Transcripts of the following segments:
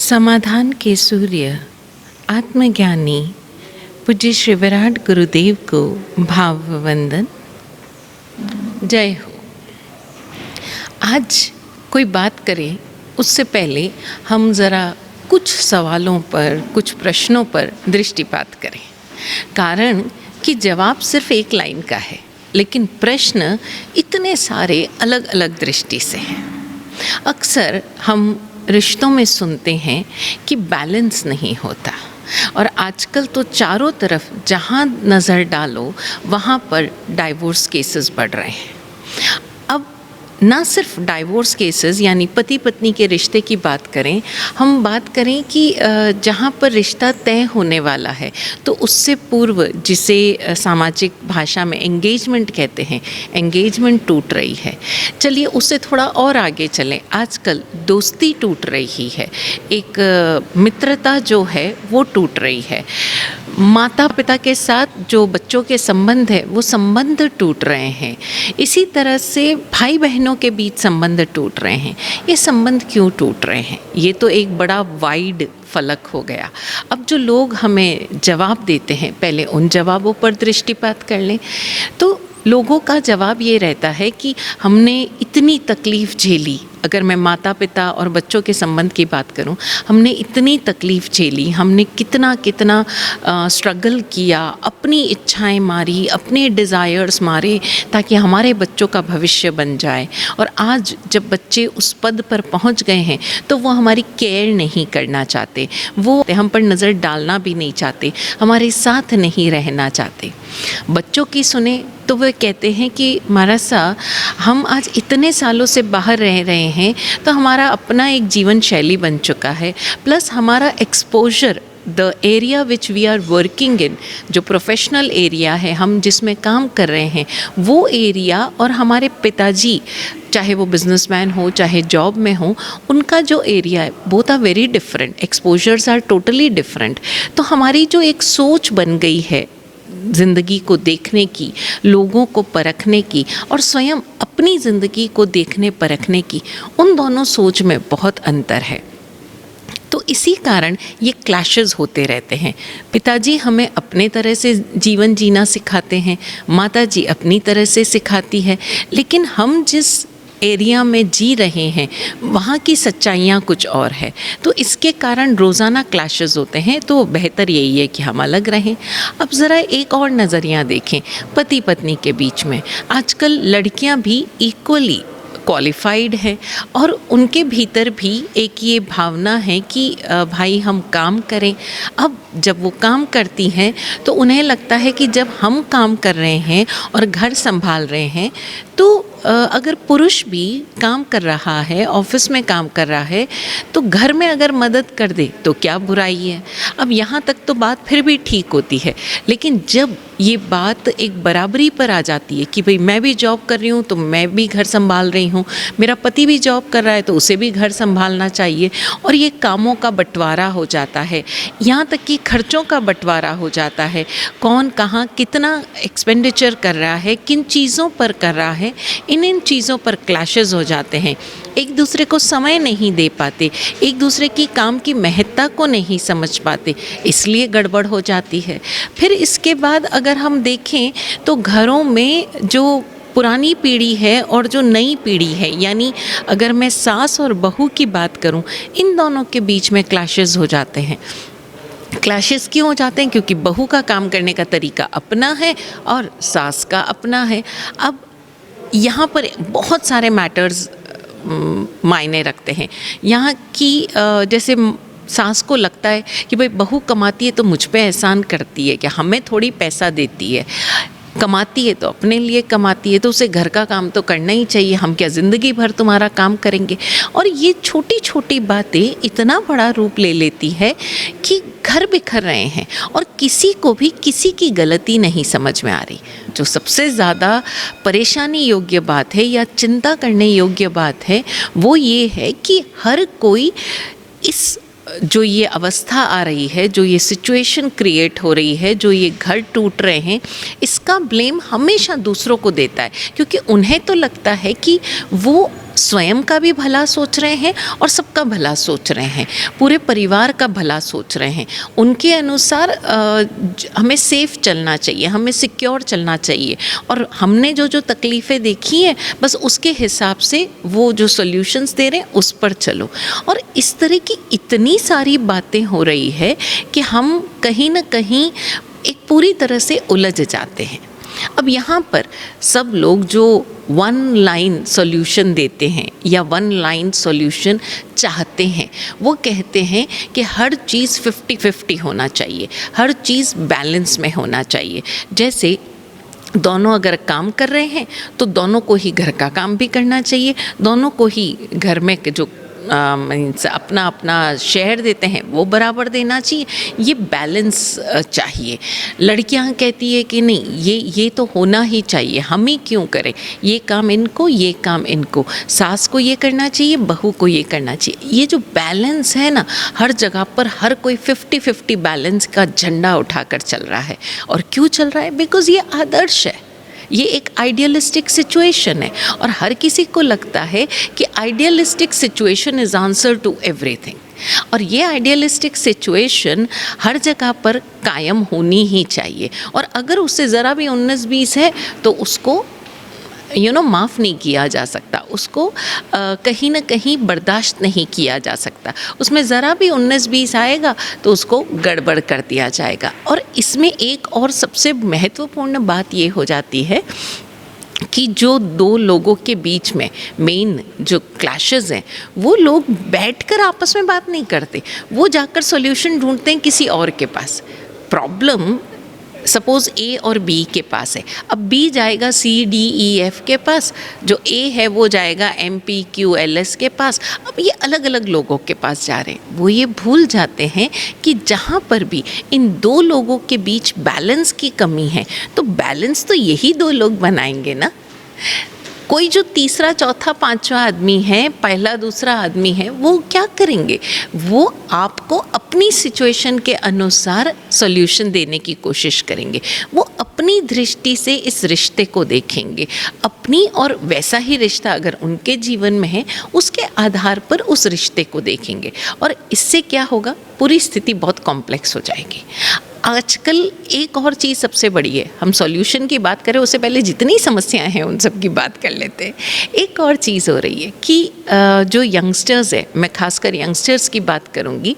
समाधान के सूर्य आत्मज्ञानी पूज्य श्री विराट गुरुदेव को भाववंदन। जय हो। आज कोई बात करें उससे पहले हम ज़रा कुछ सवालों पर, कुछ प्रश्नों पर दृष्टिपात करें। कारण कि जवाब सिर्फ एक लाइन का है, लेकिन प्रश्न इतने सारे अलग अलग दृष्टि से हैं। अक्सर हम रिश्तों में सुनते हैं कि बैलेंस नहीं होता, और आजकल तो चारों तरफ जहाँ नज़र डालो वहाँ पर डाइवोर्स केसेस बढ़ रहे हैं। अब ना सिर्फ डाइवोर्स केसेस यानी पति पत्नी के रिश्ते की बात करें, हम बात करें कि जहाँ पर रिश्ता तय होने वाला है तो उससे पूर्व, जिसे सामाजिक भाषा में एंगेजमेंट कहते हैं, एंगेजमेंट टूट रही है। चलिए उससे थोड़ा और आगे चलें। आजकल दोस्ती टूट रही है, एक मित्रता जो है वो टूट रही है। माता पिता के साथ जो बच्चों के संबंध है वो संबंध टूट रहे हैं। इसी तरह से भाई बहनों के बीच संबंध टूट रहे हैं। ये संबंध क्यों टूट रहे हैं? ये तो एक बड़ा वाइड फलक हो गया। अब जो लोग हमें जवाब देते हैं, पहले उन जवाबों पर दृष्टिपात कर लें। तो लोगों का जवाब ये रहता है कि हमने इतनी तकलीफ़ झेली। अगर मैं माता पिता और बच्चों के संबंध की बात करूं, हमने इतनी तकलीफ़ झेली, हमने कितना कितना स्ट्रगल किया, अपनी इच्छाएं मारी, अपने डिज़ायर्स मारे ताकि हमारे बच्चों का भविष्य बन जाए। और आज जब बच्चे उस पद पर पहुंच गए हैं तो वो हमारी केयर नहीं करना चाहते, वो हम पर नज़र डालना भी नहीं चाहते, हमारे साथ नहीं रहना चाहते। बच्चों की सुने तो वे कहते हैं कि महाराज साहब, हम आज इतने सालों से बाहर रह रहे हैं तो हमारा अपना एक जीवन शैली बन चुका है, प्लस हमारा exposure, the area which we are working in, जो प्रोफेशनल एरिया है, हम जिसमें काम कर रहे हैं वो एरिया, और हमारे पिताजी चाहे वो बिजनेसमैन हो चाहे जॉब में हो, उनका जो एरिया है both are very different, exposures are totally different. तो हमारी जो एक सोच बन गई है ज़िंदगी को देखने की, लोगों को परखने की, और स्वयं अपनी ज़िंदगी को देखने परखने की, उन दोनों सोच में बहुत अंतर है। तो इसी कारण ये क्लैशेस होते रहते हैं। पिताजी हमें अपने तरह से जीवन जीना सिखाते हैं, माताजी अपनी तरह से सिखाती है, लेकिन हम जिस एरिया में जी रहे हैं वहाँ की सच्चाइयाँ कुछ और है। तो इसके कारण रोज़ाना क्लैशेस होते हैं। तो बेहतर यही है कि हम अलग रहें। अब ज़रा एक और नज़रिया देखें पति पत्नी के बीच में। आजकल लड़कियाँ भी इक्वली क्वालिफाइड है, और उनके भीतर भी एक ये भावना है कि भाई हम काम करें। अब जब वो काम करती हैं तो उन्हें लगता है कि जब हम काम कर रहे हैं और घर संभाल रहे हैं तो अगर पुरुष भी काम कर रहा है, ऑफिस में काम कर रहा है, तो घर में अगर मदद कर दे तो क्या बुराई है। अब यहाँ तक तो बात फिर भी ठीक होती है, लेकिन जब ये बात एक बराबरी पर आ जाती है कि भाई मैं भी जॉब कर रही हूँ तो मैं भी घर संभाल रही हूँ, मेरा पति भी जॉब कर रहा है तो उसे भी घर संभालना चाहिए, और ये कामों का बंटवारा हो जाता है, यहाँ तक कि खर्चों का बंटवारा हो जाता है। कौन कहाँ कितना एक्सपेंडिचर कर रहा है, किन चीज़ों पर कर रहा है, इन चीज़ों पर क्लैशेस हो जाते हैं। एक दूसरे को समय नहीं दे पाते, एक दूसरे की काम की महत्ता को नहीं समझ पाते, इसलिए गड़बड़ हो जाती है। फिर इसके बाद अगर हम देखें तो घरों में जो पुरानी पीढ़ी है और जो नई पीढ़ी है, यानी अगर मैं सास और बहू की बात करूं, इन दोनों के बीच में क्लैशेस हो जाते हैं। क्लैशेस क्यों हो जाते हैं? क्योंकि बहू का काम करने का तरीका अपना है और सास का अपना है। अब यहाँ पर बहुत सारे मैटर्स मायने रखते हैं। यहाँ की जैसे सास को लगता है कि भाई बहू कमाती है तो मुझ पे एहसान करती है, क्या हमें थोड़ी पैसा देती है, कमाती है तो अपने लिए कमाती है, तो उसे घर का काम तो करना ही चाहिए, हम क्या ज़िंदगी भर तुम्हारा काम करेंगे। और ये छोटी छोटी बातें इतना बड़ा रूप ले लेती है कि घर बिखर रहे हैं और किसी को भी किसी की गलती नहीं समझ में आ रही। जो सबसे ज़्यादा परेशानी योग्य बात है या चिंता करने योग्य बात है वो ये है कि हर कोई इस जो ये अवस्था आ रही है, जो ये सिचुएशन क्रिएट हो रही है, जो ये घर टूट रहे हैं, इसका ब्लेम हमेशा दूसरों को देता है, क्योंकि उन्हें तो लगता है कि वो स्वयं का भी भला सोच रहे हैं और सबका भला सोच रहे हैं, पूरे परिवार का भला सोच रहे हैं। उनके अनुसार हमें सेफ चलना चाहिए, हमें सिक्योर चलना चाहिए, और हमने जो जो तकलीफ़ें देखी हैं बस उसके हिसाब से वो जो सॉल्यूशंस दे रहे हैं उस पर चलो। और इस तरह की इतनी सारी बातें हो रही है कि हम कहीं ना कहीं एक पूरी तरह से उलझ जाते हैं। अब यहाँ पर सब लोग जो वन लाइन सॉल्यूशन देते हैं या वन लाइन सॉल्यूशन चाहते हैं, वो कहते हैं कि हर चीज़ 50-50 होना चाहिए, हर चीज़ बैलेंस में होना चाहिए। जैसे दोनों अगर काम कर रहे हैं तो दोनों को ही घर का काम भी करना चाहिए, दोनों को ही घर में जो मीन्स अपना अपना शेयर देते हैं वो बराबर देना चाहिए। ये बैलेंस चाहिए। लड़कियां कहती है कि नहीं, ये तो होना ही चाहिए, हम ही क्यों करें, ये काम इनको, ये काम इनको, सास को ये करना चाहिए, बहू को ये करना चाहिए। ये जो बैलेंस है ना, हर जगह पर हर कोई 50-50 बैलेंस का झंडा उठाकर चल रहा है। और क्यों चल रहा है? बिकॉज़ ये आदर्श है, ये एक आइडियलिस्टिक सिचुएशन है, और हर किसी को लगता है कि idealistic situation is answer to everything. और ये आइडियलिस्टिक सिचुएशन हर जगह पर कायम होनी ही चाहिए, और अगर उससे ज़रा भी 19-20 है तो उसको माफ़ नहीं किया जा सकता, उसको कहीं ना कहीं बर्दाश्त नहीं किया जा सकता। उसमें ज़रा भी 19-20 आएगा तो उसको गड़बड़ कर दिया जाएगा। और इसमें एक और सबसे महत्वपूर्ण बात ये हो जाती है कि जो दो लोगों के बीच में मेन जो क्लैशेस हैं, वो लोग बैठकर आपस में बात नहीं करते, वो जाकर सॉल्यूशन ढूंढते हैं किसी और के पास। प्रॉब्लम सपोज़ ए और बी के पास है, अब बी जाएगा C-D-E-F के पास, जो ए है वो जाएगा M-P-Q-L-S के पास। अब ये अलग अलग लोगों के पास जा रहे हैं। वो ये भूल जाते हैं कि जहाँ पर भी इन दो लोगों के बीच बैलेंस की कमी है, तो बैलेंस तो यही दो लोग बनाएंगे ना। कोई जो तीसरा चौथा पांचवा आदमी है, पहला दूसरा आदमी है, वो क्या करेंगे? वो आपको अपनी सिचुएशन के अनुसार सॉल्यूशन देने की कोशिश करेंगे। वो अपनी दृष्टि से इस रिश्ते को देखेंगे अपनी, और वैसा ही रिश्ता अगर उनके जीवन में है उसके आधार पर उस रिश्ते को देखेंगे। और इससे क्या होगा? पूरी स्थिति बहुत कॉम्प्लेक्स हो जाएगी। आजकल एक और चीज़ सबसे बड़ी है, हम सॉल्यूशन की बात करें उससे पहले जितनी समस्याएं हैं उन सब की बात कर लेते हैं। एक और चीज़ हो रही है कि जो यंगस्टर्स है, मैं खासकर यंगस्टर्स की बात करूँगी,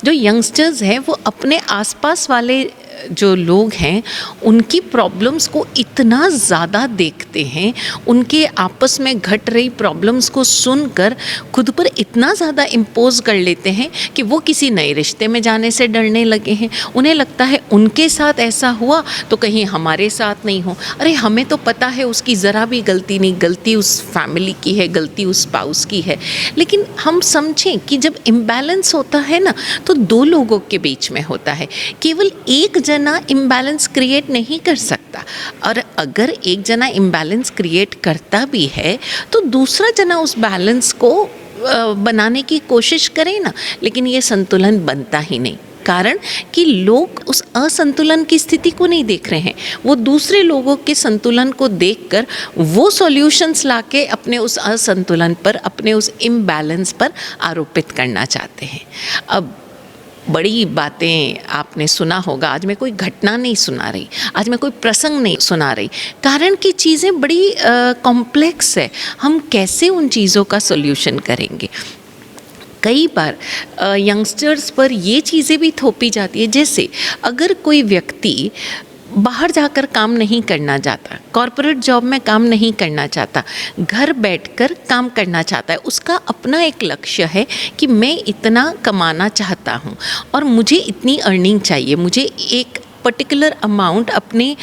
जो यंगस्टर्स हैं वो अपने आसपास वाले जो लोग हैं उनकी प्रॉब्लम्स को इतना ज़्यादा देखते हैं, उनके आपस में घट रही प्रॉब्लम्स को सुनकर खुद पर इतना ज़्यादा इम्पोज कर लेते हैं कि वो किसी नए रिश्ते में जाने से डरने लगे हैं। उन्हें लगता है उनके साथ ऐसा हुआ तो कहीं हमारे साथ नहीं हो। अरे हमें तो पता है उसकी ज़रा भी गलती नहीं, गलती उस फैमिली की है, गलती उस स्पाउस की है। लेकिन हम समझें कि जब इम्बैलेंस होता है ना, तो दो लोगों के बीच में होता है। केवल एक जना इम्बैलेंस क्रिएट नहीं कर सकता, और अगर एक जना इम्बैलेंस क्रिएट करता भी है तो दूसरा जना उस बैलेंस को बनाने की कोशिश करे ना, लेकिन ये संतुलन बनता ही नहीं। कारण कि लोग उस असंतुलन की स्थिति को नहीं देख रहे हैं, वो दूसरे लोगों के संतुलन को देखकर वो सॉल्यूशंस लाके अपने उस असंतुलन पर, अपने उस इम्बैलेंस पर आरोपित करना चाहते हैं। अब बड़ी बातें आपने सुना होगा, आज मैं कोई घटना नहीं सुना रही, आज मैं कोई प्रसंग नहीं सुना रही, कारण कि चीज़ें बड़ी कॉम्प्लेक्स है। हम कैसे उन चीज़ों का सॉल्यूशन करेंगे? कई बार यंगस्टर्स पर ये चीज़ें भी थोपी जाती है, जैसे अगर कोई व्यक्ति बाहर जाकर काम नहीं करना चाहता, कॉरपोरेट जॉब में काम नहीं करना चाहता, घर बैठकर काम करना चाहता है, उसका अपना एक लक्ष्य है कि मैं इतना कमाना चाहता हूँ और मुझे इतनी अर्निंग चाहिए, मुझे एक पर्टिकुलर अमाउंट अपने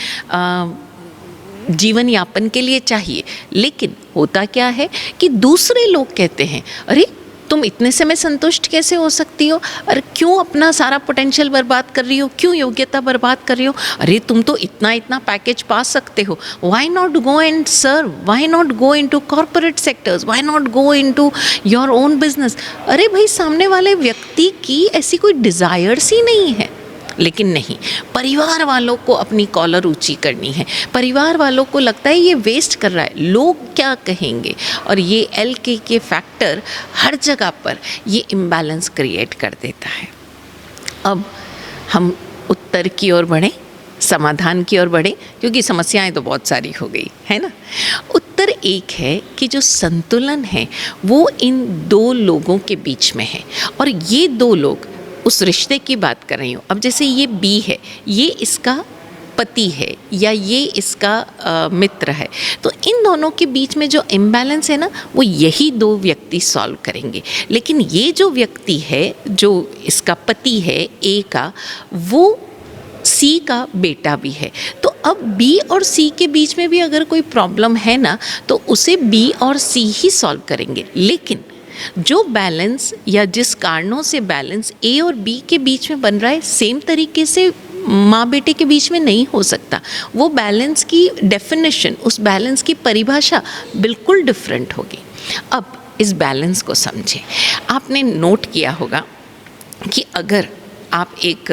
जीवन यापन के लिए चाहिए। लेकिन होता क्या है कि दूसरे लोग कहते हैं, अरे तुम इतने से में संतुष्ट कैसे हो सकती हो? अरे क्यों अपना सारा पोटेंशियल बर्बाद कर रही हो? क्यों योग्यता बर्बाद कर रही हो? अरे तुम तो इतना इतना पैकेज पा सकते हो, why not go and serve, why not go into corporate sectors, why not go into your own business. अरे भाई, सामने वाले व्यक्ति की ऐसी कोई डिज़ायर्स ही नहीं है, लेकिन नहीं, परिवार वालों को अपनी कॉलर ऊंची करनी है। परिवार वालों को लगता है ये वेस्ट कर रहा है, लोग क्या कहेंगे, और ये LK के फैक्टर हर जगह पर ये इम्बैलेंस क्रिएट कर देता है। अब हम उत्तर की ओर बढ़ें, समाधान की ओर बढ़ें, क्योंकि समस्याएं तो बहुत सारी हो गई है ना। उत्तर एक है कि जो संतुलन है वो इन दो लोगों के बीच में है, और ये दो लोग, उस रिश्ते की बात कर रही हूँ। अब जैसे ये B है, ये इसका पति है या ये इसका मित्र है, तो इन दोनों के बीच में जो इम्बैलेंस है ना, वो यही दो व्यक्ति सॉल्व करेंगे। लेकिन ये जो व्यक्ति है, जो इसका पति है A का, वो C का बेटा भी है। तो अब B और C के बीच में भी अगर कोई प्रॉब्लम है ना, तो उसे B और C ही सॉल्व करेंगे। लेकिन जो बैलेंस या जिस कारणों से बैलेंस A और B के बीच में बन रहा है, सेम तरीके से माँ बेटे के बीच में नहीं हो सकता। वो बैलेंस की डेफिनेशन, उस बैलेंस की परिभाषा बिल्कुल डिफरेंट होगी। अब इस बैलेंस को समझें। आपने नोट किया होगा कि अगर आप एक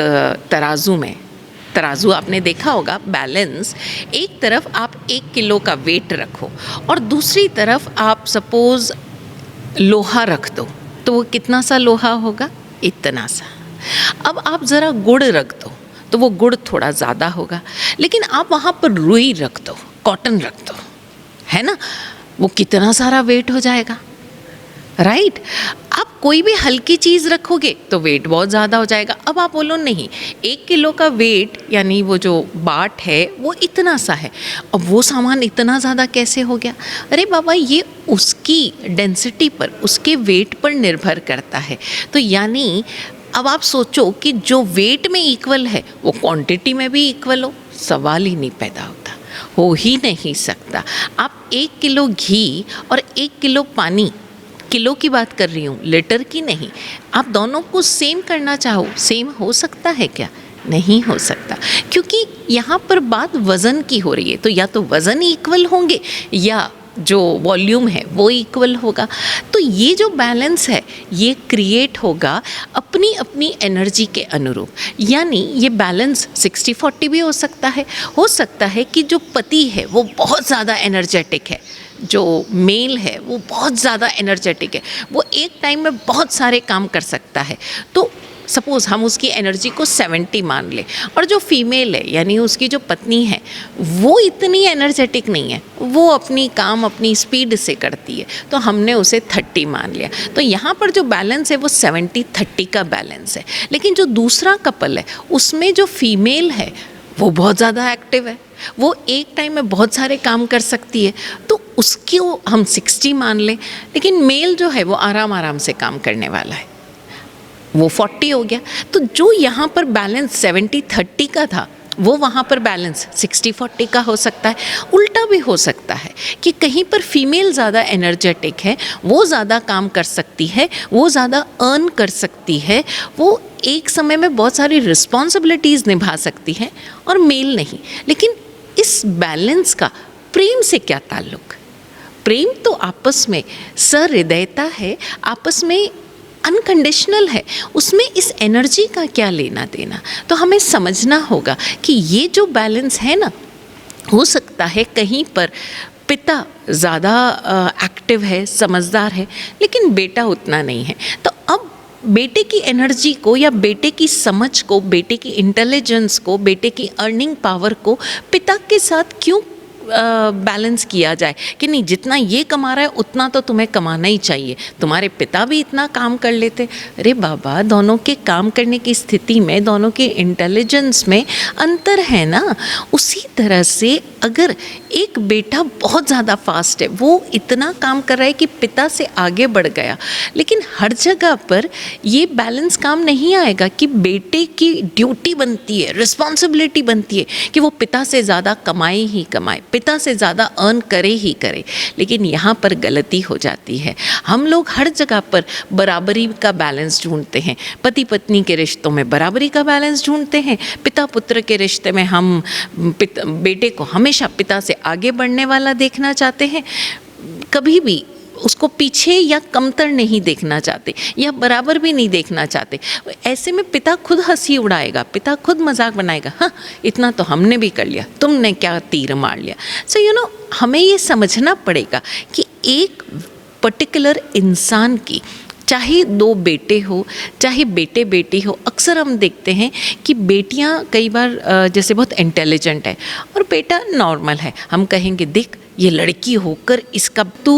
तराजू आपने देखा होगा, बैलेंस, एक तरफ आप 1 किलो का वेट रखो और दूसरी तरफ आप सपोज़ लोहा रख दो, तो वो कितना सा लोहा होगा? इतना सा। अब आप ज़रा गुड़ रख दो तो वो गुड़ थोड़ा ज़्यादा होगा। लेकिन आप वहाँ पर रुई रख दो, कॉटन रख दो, है ना, वो कितना सारा वेट हो जाएगा, राइट। आप कोई भी हल्की चीज़ रखोगे तो वेट बहुत ज़्यादा हो जाएगा। अब आप बोलो नहीं, 1 किलो का वेट यानी वो जो बाट है वो इतना सा है, अब वो सामान इतना ज़्यादा कैसे हो गया? अरे बाबा, ये उसकी डेंसिटी पर, उसके वेट पर निर्भर करता है। तो यानी अब आप सोचो कि जो वेट में इक्वल है वो क्वांटिटी में भी इक्वल हो, सवाल ही नहीं पैदा होता, हो ही नहीं सकता। आप 1 किलो घी और 1 किलो पानी, किलो की बात कर रही हूँ, लीटर की नहीं, आप दोनों को सेम करना चाहो, सेम हो सकता है क्या? नहीं हो सकता, क्योंकि यहाँ पर बात वज़न की हो रही है। तो या तो वज़न इक्वल होंगे या जो वॉल्यूम है वो इक्वल होगा। तो ये जो बैलेंस है ये क्रिएट होगा अपनी अपनी एनर्जी के अनुरूप। यानी ये बैलेंस 60-40 भी हो सकता है कि जो पति है वो बहुत ज़्यादा एनर्जेटिक है, जो मेल है वो बहुत ज़्यादा एनर्जेटिक है, वो एक टाइम में बहुत सारे काम कर सकता है। तो सपोज़ हम उसकी एनर्जी को 70 मान लें, और जो फीमेल है यानी उसकी जो पत्नी है वो इतनी एनर्जेटिक नहीं है, वो अपनी काम अपनी स्पीड से करती है, तो हमने उसे 30 मान लिया। तो यहाँ पर जो बैलेंस है वो 70-30 का बैलेंस है। लेकिन जो दूसरा कपल है उसमें जो फीमेल है वो बहुत ज़्यादा एक्टिव है, वो एक टाइम में बहुत सारे काम कर सकती है, तो उसको हम 60 मान लें। लेकिन मेल जो है वो आराम आराम से काम करने वाला है, वो 40 हो गया। तो जो यहाँ पर बैलेंस 70-30 का था वो वहाँ पर बैलेंस 60-40 का हो सकता है। उल्टा भी हो सकता है कि कहीं पर फीमेल ज़्यादा एनर्जेटिक है, वो ज़्यादा काम कर सकती है, वो ज़्यादा अर्न कर सकती है, वो एक समय में बहुत सारी रिस्पॉन्सिबिलिटीज़ निभा सकती है, और मेल नहीं। लेकिन इस बैलेंस का प्रेम से क्या ताल्लुक़? प्रेम तो आपस में सहृदयता है, आपस में अनकंडीशनल है, उसमें इस एनर्जी का क्या लेना देना। तो हमें समझना होगा कि ये जो बैलेंस है ना, हो सकता है कहीं पर पिता ज़्यादा एक्टिव है, समझदार है, लेकिन बेटा उतना नहीं है। तो अब बेटे की एनर्जी को या बेटे की समझ को, बेटे की इंटेलिजेंस को, बेटे की अर्निंग पावर को पिता के साथ क्यों बैलेंस किया जाए कि नहीं, जितना ये कमा रहा है उतना तो तुम्हें कमाना ही चाहिए, तुम्हारे पिता भी इतना काम कर लेते। अरे बाबा, दोनों के काम करने की स्थिति में, दोनों के इंटेलिजेंस में अंतर है ना। उसी तरह से अगर एक बेटा बहुत ज़्यादा फास्ट है, वो इतना काम कर रहा है कि पिता से आगे बढ़ गया, लेकिन हर जगह पर ये बैलेंस काम नहीं आएगा कि बेटे की ड्यूटी बनती है, रिस्पॉन्सिबिलिटी बनती है कि वो पिता से ज़्यादा कमाए ही कमाए, पिता से ज़्यादा अर्न करे ही करे। लेकिन यहाँ पर गलती हो जाती है। हम लोग हर जगह पर बराबरी का बैलेंस ढूंढते हैं, पति पत्नी के रिश्तों में बराबरी का बैलेंस ढूंढते हैं, पिता पुत्र के रिश्ते में हम बेटे को हमेशा पिता से आगे बढ़ने वाला देखना चाहते हैं। कभी भी उसको पीछे या कमतर नहीं देखना चाहते या बराबर भी नहीं देखना चाहते। ऐसे में पिता खुद हंसी उड़ाएगा, पिता खुद मजाक बनाएगा, हाँ इतना तो हमने भी कर लिया, तुमने क्या तीर मार लिया। सो हमें ये समझना पड़ेगा कि एक पर्टिकुलर इंसान की, चाहे दो बेटे हो चाहे बेटे बेटी हो, अक्सर हम देखते हैं कि बेटियां कई बार जैसे बहुत इंटेलिजेंट है और बेटा नॉर्मल है, हम कहेंगे देख ये लड़की होकर इसका तू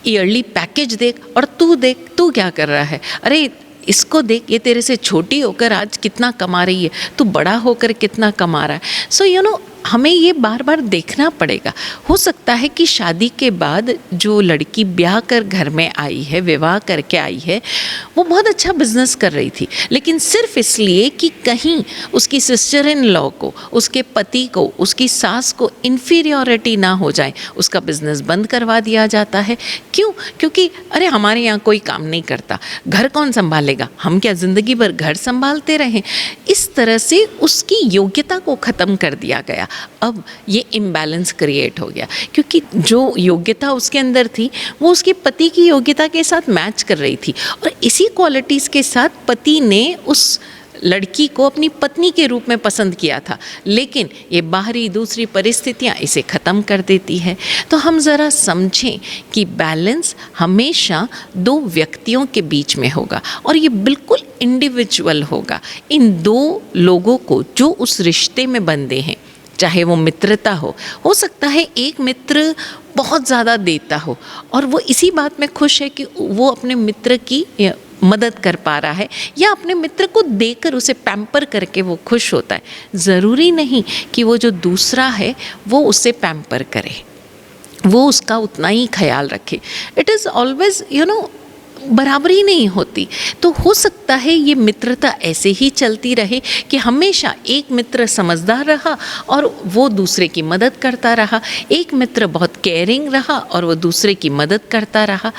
ईयरली पैकेज देख और तू देख तू क्या कर रहा है, अरे इसको देख ये तेरे से छोटी होकर आज कितना कमा रही है, तू बड़ा होकर कितना कमा रहा है। सो हमें ये बार बार देखना पड़ेगा। हो सकता है कि शादी के बाद जो लड़की ब्याह कर घर में आई है, विवाह करके आई है, वो बहुत अच्छा बिजनेस कर रही थी, लेकिन सिर्फ इसलिए कि कहीं उसकी सिस्टर इन लॉ को, उसके पति को, उसकी सास को इन्फीरियॉरिटी ना हो जाए, उसका बिजनेस बंद करवा दिया जाता है। क्यों? क्योंकि अरे हमारे यहाँ कोई काम नहीं करता, घर कौन संभालेगा, हम क्या ज़िंदगी भर घर संभालते रहें। इस तरह से उसकी योग्यता को ख़त्म कर दिया गया। अब ये इम्बैलेंस क्रिएट हो गया, क्योंकि जो योग्यता उसके अंदर थी वो उसके पति की योग्यता के साथ मैच कर रही थी, और इसी क्वालिटीज़ के साथ पति ने उस लड़की को अपनी पत्नी के रूप में पसंद किया था, लेकिन ये बाहरी दूसरी परिस्थितियाँ इसे ख़त्म कर देती है। तो हम ज़रा समझें कि बैलेंस हमेशा दो व्यक्तियों के बीच में होगा और ये बिल्कुल इंडिविजुअल होगा। इन दो लोगों को जो उस रिश्ते में बंधे हैं, चाहे वो मित्रता हो सकता है एक मित्र बहुत ज़्यादा देता हो और वो इसी बात में खुश है कि वो अपने मित्र की मदद कर पा रहा है, या अपने मित्र को देकर उसे पैम्पर करके वो खुश होता है। ज़रूरी नहीं कि वो जो दूसरा है वो उसे पैम्पर करे, वो उसका उतना ही ख्याल रखे। इट इज़ ऑलवेज बराबरी नहीं होती। तो हो सकता है ये मित्रता ऐसे ही चलती रहे कि हमेशा एक मित्र समझदार रहा और वो दूसरे की मदद करता रहा, एक मित्र बहुत केयरिंग रहा और वो दूसरे की मदद करता रहा।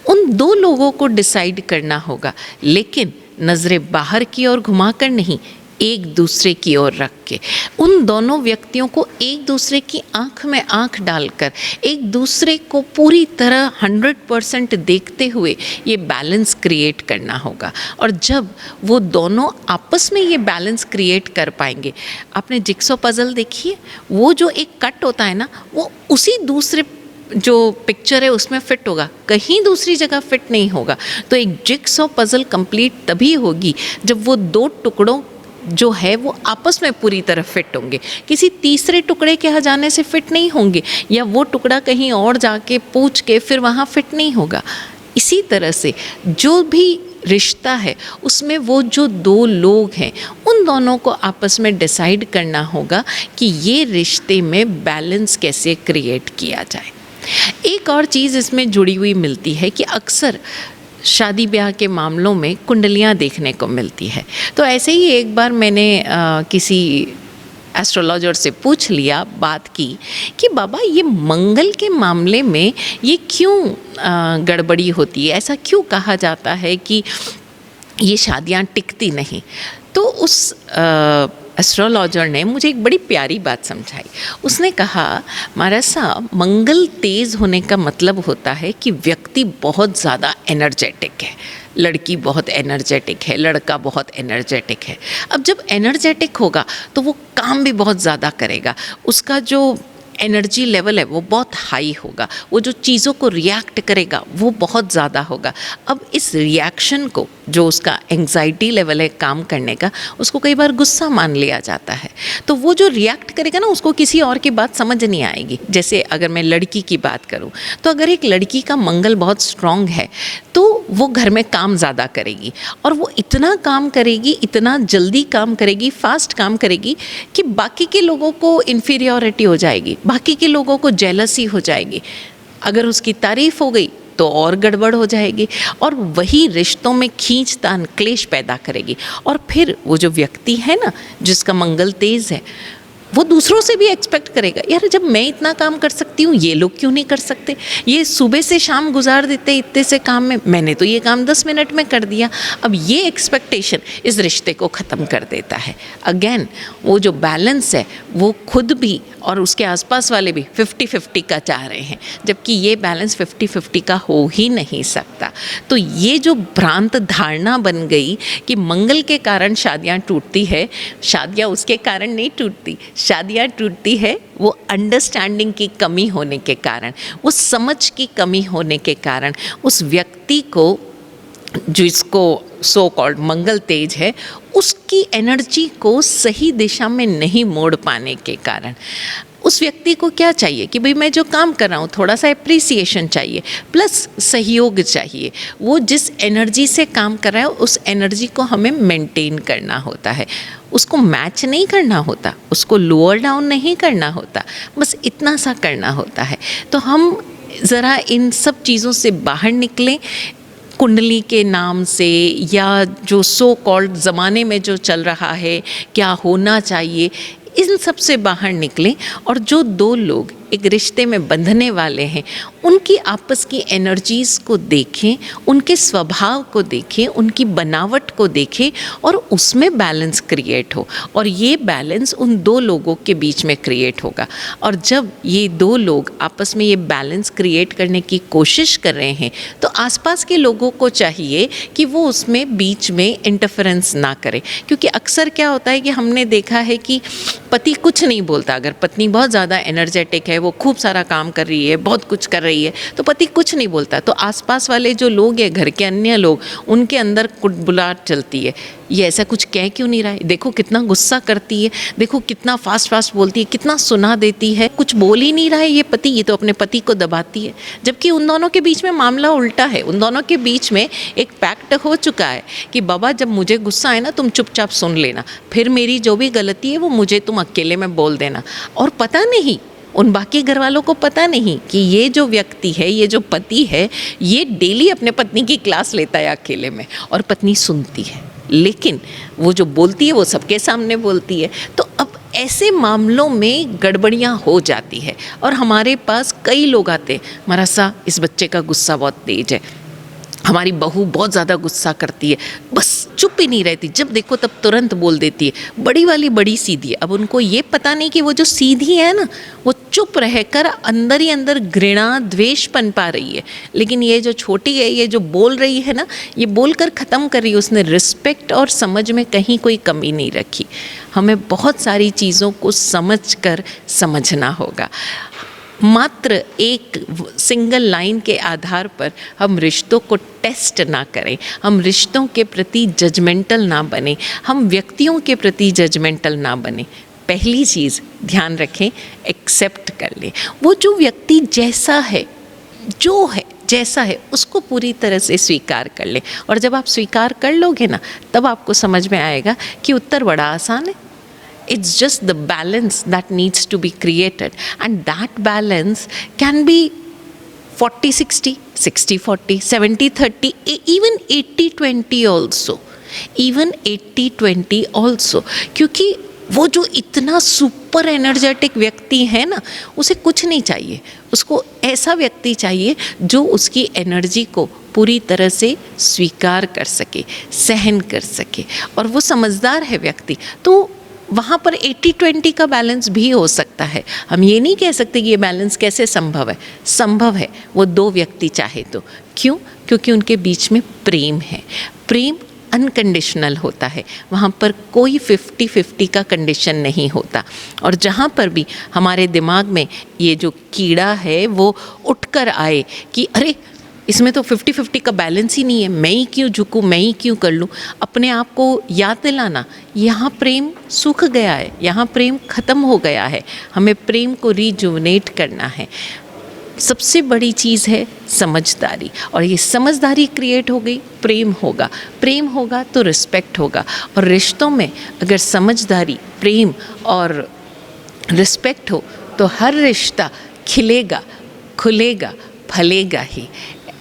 उन दो लोगों को डिसाइड करना होगा, लेकिन नज़रें बाहर की ओर घुमाकर नहीं, एक दूसरे की ओर रख के। उन दोनों व्यक्तियों को एक दूसरे की आंख में आंख डालकर, एक दूसरे को पूरी तरह 100% देखते हुए ये बैलेंस क्रिएट करना होगा। और जब वो दोनों आपस में ये बैलेंस क्रिएट कर पाएंगे, आपने जिक्सो पज़ल देखी है, वो जो एक कट होता है ना, वो उसी दूसरे जो पिक्चर है उसमें फिट होगा, कहीं दूसरी जगह फिट नहीं होगा। तो एक जिक्सो पज़ल कंप्लीट तभी होगी जब वो दो टुकड़ों जो है वो आपस में पूरी तरह फिट होंगे, किसी तीसरे टुकड़े के यहाँ जाने से फिट नहीं होंगे, या वो टुकड़ा कहीं और जाके पूछ के फिर वहाँ फिट नहीं होगा। इसी तरह से जो भी रिश्ता है उसमें वो जो दो लोग हैं उन दोनों को आपस में डिसाइड करना होगा कि ये रिश्ते में बैलेंस कैसे क्रिएट किया जाए। एक और चीज़ इसमें जुड़ी हुई मिलती है कि अक्सर शादी ब्याह के मामलों में कुंडलियाँ देखने को मिलती है। तो ऐसे ही एक बार मैंने किसी एस्ट्रोलॉजर से पूछ लिया, बात की कि बाबा ये मंगल के मामले में ये क्यों गड़बड़ी होती है, ऐसा क्यों कहा जाता है कि ये शादियाँ टिकती नहीं। तो उस एस्ट्रोलॉजर ने मुझे एक बड़ी प्यारी बात समझाई। उसने कहा, महाराज साहब, मंगल तेज़ होने का मतलब होता है कि व्यक्ति बहुत ज़्यादा एनर्जेटिक है, लड़की बहुत एनर्जेटिक है, लड़का बहुत एनर्जेटिक है। अब जब एनर्जेटिक होगा तो वो काम भी बहुत ज़्यादा करेगा, उसका जो एनर्जी लेवल है वो बहुत हाई होगा, वो जो चीज़ों को रिएक्ट करेगा वो बहुत ज़्यादा होगा। अब इस रिएक्शन को, जो उसका एंग्जाइटी लेवल है काम करने का, उसको कई बार गुस्सा मान लिया जाता है। तो वो जो रिएक्ट करेगा ना, उसको किसी और की बात समझ नहीं आएगी। जैसे अगर मैं लड़की की बात करूँ तो अगर एक लड़की का मंगल बहुत स्ट्रॉन्ग है तो वो घर में काम ज़्यादा करेगी, और वो इतना काम करेगी, इतना जल्दी काम करेगी, फास्ट काम करेगी कि बाकी के लोगों को इन्फीरियॉरिटी हो जाएगी, बाकी के लोगों को जेलसी हो जाएगी। अगर उसकी तारीफ हो गई तो और गड़बड़ हो जाएगी, और वही रिश्तों में खींचतान, क्लेश पैदा करेगी। और फिर वो जो व्यक्ति है ना जिसका मंगल तेज है, वो दूसरों से भी एक्सपेक्ट करेगा, यार जब मैं इतना काम कर सकती हूँ ये लोग क्यों नहीं कर सकते, ये सुबह से शाम गुजार देते इतने से काम में, मैंने तो ये काम 10 मिनट में कर दिया। अब ये एक्सपेक्टेशन इस रिश्ते को ख़त्म कर देता है। अगेन वो जो बैलेंस है वो खुद भी और उसके आसपास वाले भी 50-50 का चाह रहे हैं, जबकि ये बैलेंस 50-50 का हो ही नहीं सकता। तो ये जो भ्रांत धारणा बन गई कि मंगल के कारण शादियाँ टूटती है, शादियाँ उसके कारण नहीं टूटती, शादियाँ टूटती है वो अंडरस्टैंडिंग की कमी होने के कारण, वो समझ की कमी होने के कारण, उस व्यक्ति को जिसको सो कॉल्ड मंगल तेज है उसकी एनर्जी को सही दिशा में नहीं मोड़ पाने के कारण। उस व्यक्ति को क्या चाहिए कि भाई मैं जो काम कर रहा हूँ थोड़ा सा एप्रिसिएशन चाहिए, प्लस सहयोग चाहिए। वो जिस एनर्जी से काम कर रहा है उस एनर्जी को हमें मेंटेन करना होता है, उसको मैच नहीं करना होता, उसको लोअर डाउन नहीं करना होता, बस इतना सा करना होता है। तो हम ज़रा इन सब चीज़ों से बाहर निकलें, कुंडली के नाम से या जो सो कॉल्ड ज़माने में जो चल रहा है क्या होना चाहिए, इन सब से बाहर निकलें और जो दो लोग एक रिश्ते में बंधने वाले हैं उनकी आपस की एनर्जीज़ को देखें, उनके स्वभाव को देखें, उनकी बनावट को देखें और उसमें बैलेंस क्रिएट हो। और ये बैलेंस उन दो लोगों के बीच में क्रिएट होगा। और जब ये दो लोग आपस में ये बैलेंस क्रिएट करने की कोशिश कर रहे हैं तो आसपास के लोगों को चाहिए कि वो उसमें बीच में इंटरफेरेंस ना करें। क्योंकि अक्सर क्या होता है कि हमने देखा है कि पति कुछ नहीं बोलता, अगर पत्नी बहुत ज़्यादा एनर्जेटिक है, वो खूब सारा काम कर रही है, बहुत कुछ कर रही है, तो पति कुछ नहीं बोलता, तो आसपास वाले जो लोग हैं, घर के अन्य लोग, उनके अंदर कुटबुलाहट चलती है, ये ऐसा कुछ कह क्यों नहीं रहा है, देखो कितना गुस्सा करती है, देखो कितना फास्ट बोलती है, कितना सुना देती है, कुछ बोल ही नहीं रहा है ये पति, ये तो अपने पति को दबाती है। जबकि उन दोनों के बीच में मामला उल्टा है, उन दोनों के बीच में एक पैक्ट हो चुका है कि बाबा जब मुझे गुस्सा आए ना तुम चुपचाप सुन लेना, फिर मेरी जो भी गलती है वो मुझे तुम अकेले में बोल देना। और पता नहीं, उन बाकी घर वालों को पता नहीं कि ये जो व्यक्ति है, ये जो पति है, ये डेली अपने पत्नी की क्लास लेता है अकेले में और पत्नी सुनती है, लेकिन वो जो बोलती है वो सबके सामने बोलती है। तो अब ऐसे मामलों में गड़बड़ियाँ हो जाती है और हमारे पास कई लोग आते हैं, हमारा सा इस बच्चे का गुस्सा बहुत तेज है, हमारी बहू बहुत ज़्यादा गुस्सा करती है, बस चुप ही नहीं रहती, जब देखो तब तुरंत बोल देती है, बड़ी वाली बड़ी सीधी है। अब उनको ये पता नहीं कि वो जो सीधी है ना वो चुप रहकर अंदर ही अंदर घृणा द्वेष पनपा रही है, लेकिन ये जो छोटी है, ये जो बोल रही है ना, ये बोलकर ख़त्म कर रही है, उसने रिस्पेक्ट और समझ में कहीं कोई कमी नहीं रखी। हमें बहुत सारी चीज़ों को समझकर समझना होगा। मात्र एक सिंगल लाइन के आधार पर हम रिश्तों को टेस्ट ना करें, हम रिश्तों के प्रति जजमेंटल ना बने, हम व्यक्तियों के प्रति जजमेंटल ना बने। पहली चीज़ ध्यान रखें, एक्सेप्ट कर लें, वो जो व्यक्ति जैसा है, जो है जैसा है उसको पूरी तरह से स्वीकार कर लें। और जब आप स्वीकार कर लोगे ना तब आपको समझ में आएगा कि उत्तर बड़ा आसान है। It's just the balance that needs to be created, and that balance can be 40-60, 60-40, 70-30, even 80-20 also, even 80-20 also, क्योंकि वो जो इतना सुपर एनर्जेटिक व्यक्ति है ना, उसे कुछ नहीं चाहिए, उसको ऐसा व्यक्ति चाहिए जो उसकी एनर्जी को पूरी तरह से स्वीकार कर सके, सहन कर सके, और वो समझदार है व्यक्ति, तो वहाँ पर 80-20 का बैलेंस भी हो सकता है। हम ये नहीं कह सकते कि ये बैलेंस कैसे संभव है, संभव है, वो दो व्यक्ति चाहे तो। क्यों? क्योंकि उनके बीच में प्रेम है, प्रेम अनकंडीशनल होता है, वहाँ पर कोई 50-50 का कंडीशन नहीं होता। और जहाँ पर भी हमारे दिमाग में ये जो कीड़ा है वो उठकर आए कि अरे इसमें तो 50-50 का बैलेंस ही नहीं है, मैं ही क्यों झुकूँ, मैं ही क्यों कर लूँ, अपने आप को याद दिलाना, यहाँ प्रेम सूख गया है, यहाँ प्रेम ख़त्म हो गया है, हमें प्रेम को रिजुवनेट करना है। सबसे बड़ी चीज़ है समझदारी, और ये समझदारी क्रिएट हो गई, प्रेम होगा, प्रेम होगा तो रिस्पेक्ट होगा। और रिश्तों में अगर समझदारी, प्रेम और रिस्पेक्ट हो तो हर रिश्ता खिलेगा, खुलेगा, फलेगा ही।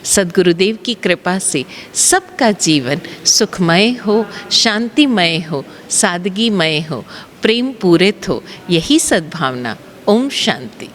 सद्गुरुदेव की कृपा से सबका जीवन सुखमय हो, शांतिमय हो, सादगीमय हो, प्रेम पूरित हो, यही सद्भावना। ओम शांति।